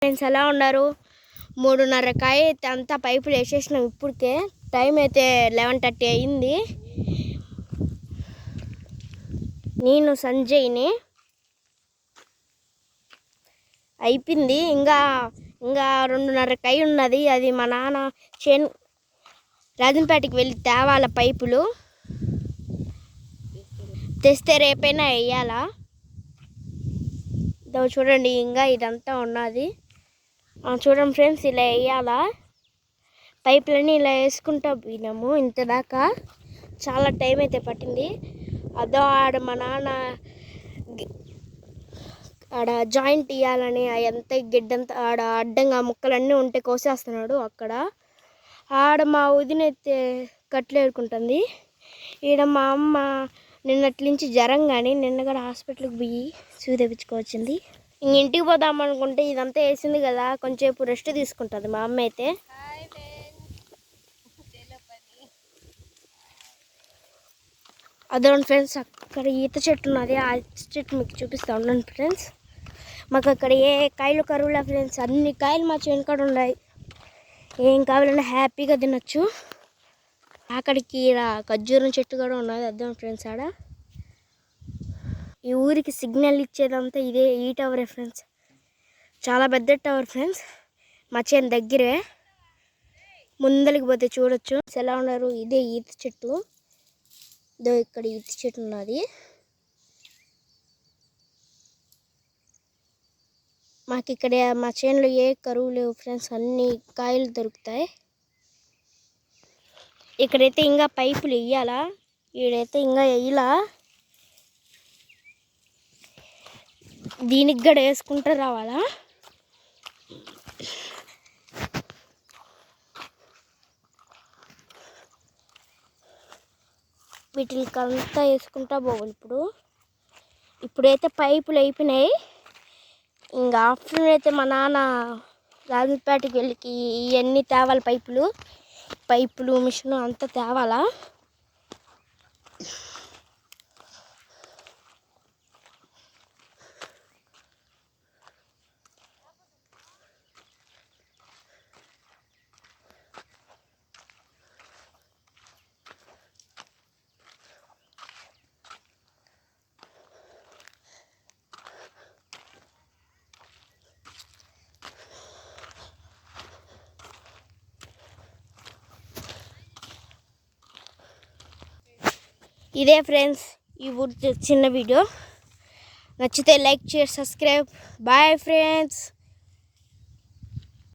Friends ఎలా ఉన్నారు? 3:30 అయితే అంతా పైపులు వేసేసినాం. ఇప్పటికే టైం అయితే 11:30 అయింది. నేను సంజయ్ని అయిపోయింది. ఇంకా 2:30 ఉన్నది. అది మా నాన్న రాజంపేటకి వెళ్ళి తేవాల పైపులు తెస్తే రేపైనా వేయాలా. చూడండి ఇంకా ఇదంతా ఉన్నది. చూడండి ఫ్రెండ్స్, ఇలా వేయాలా పైపులన్నీ ఇలా వేసుకుంటా పోయినాము. ఇంతదాకా చాలా టైం అయితే పట్టింది. అదో ఆడ మా నాన్న ఆడ జాయింట్ ఇవ్వాలని ఎంత గిడ్డంతా ఆడ అడ్డంగా ముక్కలన్నీ ఉంటే కోసేస్తున్నాడు. అక్కడ ఆడ మా వదిన అయితే కట్లు ఏరుకుంటుంది. ఈడ మా అమ్మ నిన్నటి నుంచి జ్వరం కానీ నిన్న కూడా హాస్పిటల్కి పోయి చూపించుకోవచ్చింది. ఇంటికి పోదాం అనుకుంటే ఇదంతా వేసింది కదా, కొంచెంసేపు రెస్ట్ తీసుకుంటుంది మా అమ్మ అయితే. అదే ఫ్రెండ్స్, అక్కడ ఈత చెట్టు ఉన్నది. ఆ చెట్టు మీకు చూపిస్తా ఉన్నాను ఫ్రెండ్స్. మాకు అక్కడ ఏ కాయలు కరువులే ఫ్రెండ్స్, అన్ని కాయలు మా చేనుకాడ ఉన్నాయి. ఏం కావాలన్నా హ్యాపీగా తినచ్చు. అక్కడికి ఖర్జూరం చెట్టు కూడా ఉన్నది. అర్థం ఫ్రెండ్స్, ఆడ ఈ ఊరికి సిగ్నల్ ఇచ్చేదంతా ఇదే, ఈ టవరే ఫ్రెండ్స్. చాలా పెద్ద టవర్ ఫ్రెండ్స్. మా చేను దగ్గరే, ముందరికి పోతే చూడొచ్చు. ఎలా ఉన్నారు? ఇదే ఈత చెట్టు. ఇదో ఇక్కడ ఈత చెట్టు ఉన్నది. మాకు ఇక్కడ మా చేనులో ఏ కరువు లేవు ఫ్రెండ్స్, అన్ని కాయలు దొరుకుతాయి. ఇక్కడైతే ఇంకా పైపులు వేయాలా, ఈడైతే ఇంకా వేయాలా. దీనికి కూడా వేసుకుంటూ రావాలా. వీటికంతా వేసుకుంటా పోవాలి. ఇప్పుడైతే పైపులు అయిపోయినాయి. ఇంకా ఆఫ్టర్నూన్ అయితే మా నాన్న రాజంపేటకి వెళ్ళి ఇవన్నీ తేవాలి. పైపులు మిషన్ అంతా తేవాలా. ఇదే ఫ్రెండ్స్ ఈ ఊరి చిన్న వీడియో. నచ్చితే like share subscribe. Bye friends.